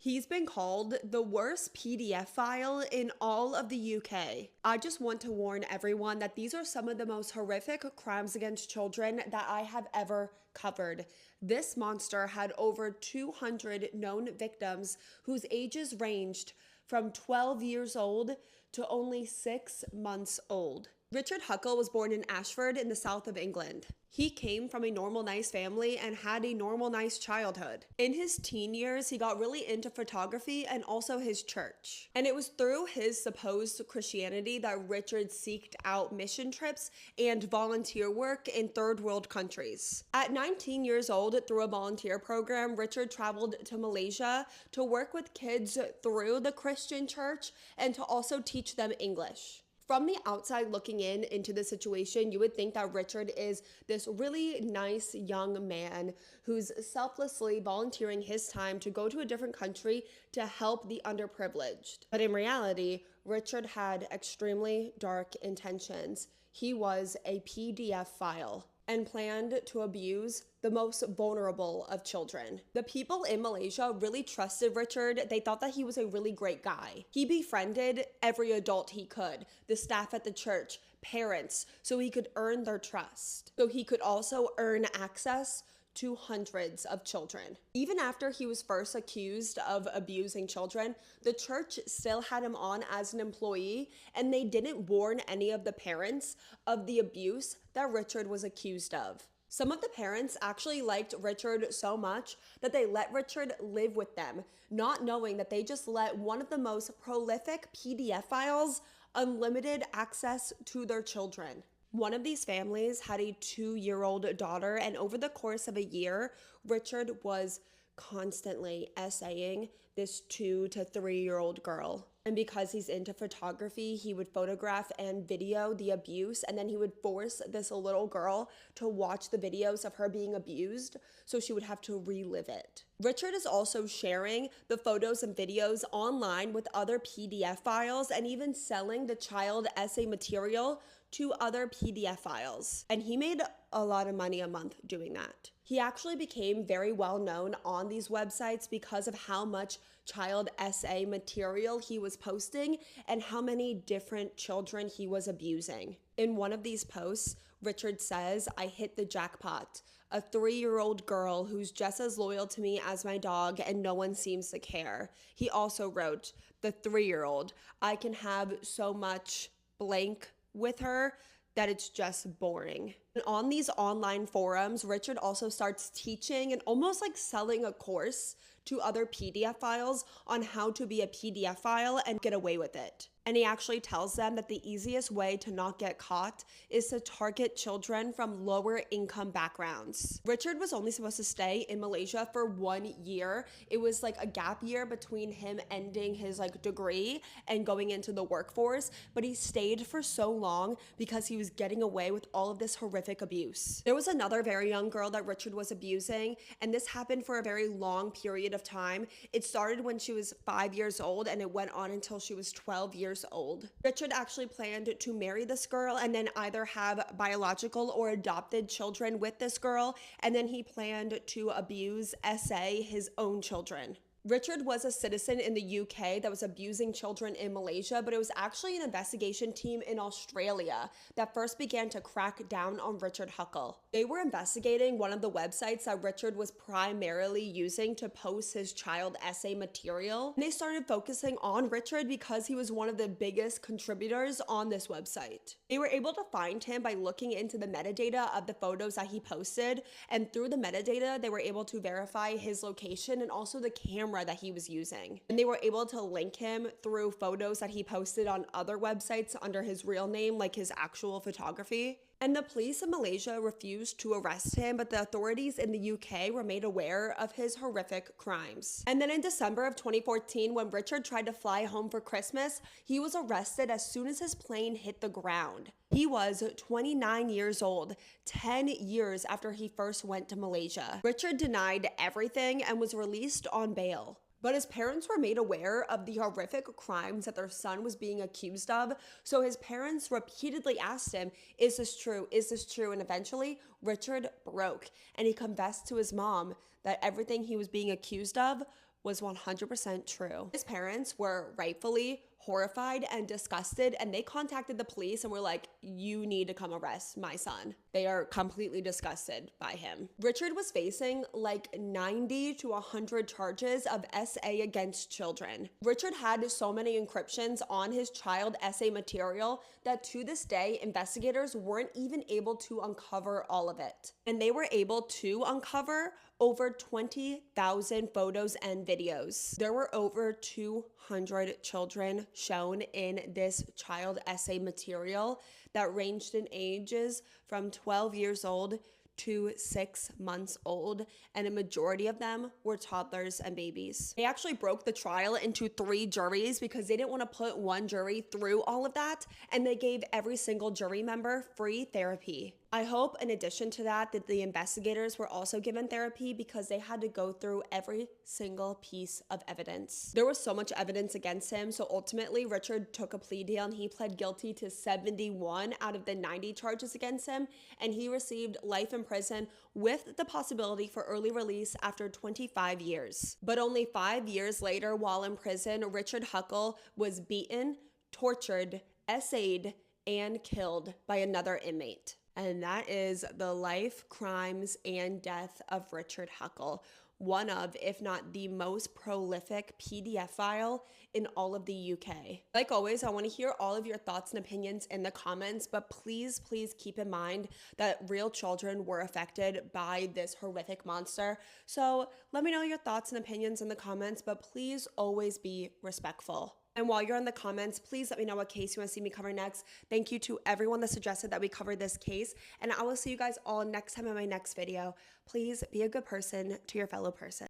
He's been called the worst PDF file in all of the UK. I just want to warn everyone that these are some of the most horrific crimes against children that I have ever covered. This monster had over 200 known victims whose ages ranged from 12 years old to only 6 months old. Richard Huckle was born in Ashford in the south of England. He came from a normal, nice family and had a normal, nice childhood. In his teen years, he got really into photography and also his church. And it was through his supposed Christianity that Richard seeked out mission trips and volunteer work in third world countries. At 19 years old, through a volunteer program, Richard traveled to Malaysia to work with kids through the Christian church and to also teach them English. From the outside looking in into the situation, you would think that Richard is this really nice young man who's selflessly volunteering his time to go to a different country to help the underprivileged. But in reality, Richard had extremely dark intentions. He was a PDF file and planned to abuse the most vulnerable of children. The people in Malaysia really trusted Richard. They thought that he was a really great guy. He befriended every adult he could, the staff at the church, parents, so he could earn their trust. So he could also earn access to hundreds of children. Even after he was first accused of abusing children, the church still had him on as an employee, and they didn't warn any of the parents of the abuse that Richard was accused of. Some of the parents actually liked Richard so much that they let Richard live with them, not knowing that they just let one of the most prolific PDF files unlimited access to their children. One of these families had a 2-year-old daughter, and over the course of a year, Richard was constantly essaying this 2 to 3-year-old girl. And because he's into photography, he would photograph and video the abuse, and then he would force this little girl to watch the videos of her being abused, so she would have to relive it. Richard is also sharing the photos and videos online with other PDF files and even selling the child essay material to other PDF files. And he made a lot of money a month doing that. He actually became very well known on these websites because of how much child essay material he was posting and how many different children he was abusing. In one of these posts, Richard says, "I hit the jackpot. A 3-year-old girl who's just as loyal to me as my dog and no one seems to care." He also wrote, "The 3-year-old, I can have so much blank with her that it's just boring." And on these online forums, Richard also starts teaching and almost like selling a course to other PDF files on how to be a PDF file and get away with it. And he actually tells them that the easiest way to not get caught is to target children from lower income backgrounds. Richard was only supposed to stay in Malaysia for 1 year. It was like a gap year between him ending his degree and going into the workforce, but he stayed for so long because he was getting away with all of this horrific abuse. There was another very young girl that Richard was abusing, and this happened for a very long period of time. It started when she was 5 years old and it went on until she was 12 years old. Richard actually planned to marry this girl and then either have biological or adopted children with this girl, and then he planned to abuse, essay his own children. Richard was a citizen in the UK that was abusing children in Malaysia, but it was actually an investigation team in Australia that first began to crack down on Richard Huckle. They were investigating one of the websites that Richard was primarily using to post his child essay material. And they started focusing on Richard because he was one of the biggest contributors on this website. They were able to find him by looking into the metadata of the photos that he posted, and through the metadata, they were able to verify his location and also the camera that he was using. And they were able to link him through photos that he posted on other websites under his real name, like his actual photography. And the police in Malaysia refused to arrest him, but the authorities in the UK were made aware of his horrific crimes. And then in December of 2014, when Richard tried to fly home for Christmas, he was arrested as soon as his plane hit the ground. He was 29 years old, 10 years after he first went to Malaysia. Richard denied everything and was released on bail. But his parents were made aware of the horrific crimes that their son was being accused of, so his parents repeatedly asked him, "Is this true? Is this true?" And eventually, Richard broke, and he confessed to his mom that everything he was being accused of was 100% true. His parents were rightfully horrified and disgusted, and they contacted the police and were like, you need to come arrest my son. They are completely disgusted by him. Richard was facing like 90 to 100 charges of SA against children. Richard had so many encryptions on his child SA material that to this day, investigators weren't even able to uncover all of it. And they were able to uncover over 20,000 photos and videos. There were over 200 children shown in this child essay material that ranged in ages from 12 years old to 6 months old, and a majority of them were toddlers and babies. They actually broke the trial into 3 juries because they didn't want to put one jury through all of that, and they gave every single jury member free therapy. I hope in addition to that the investigators were also given therapy because they had to go through every single piece of evidence. There was so much evidence against him, so ultimately Richard took a plea deal and he pled guilty to 71 out of the 90 charges against him, and he received life in prison with the possibility for early release after 25 years. But only 5 years later, while in prison, Richard Huckle was beaten, tortured, essayed, and killed by another inmate. And that is the life, crimes, and death of Richard Huckle, one of, if not the most prolific pedophile in all of the UK. Like always, I want to hear all of your thoughts and opinions in the comments, but please keep in mind that real children were affected by this horrific monster. So let me know your thoughts and opinions in the comments, but please always be respectful. And while you're in the comments, please let me know what case you want to see me cover next. Thank you to everyone that suggested that we cover this case, and I will see you guys all next time in my next video. Please be a good person to your fellow person.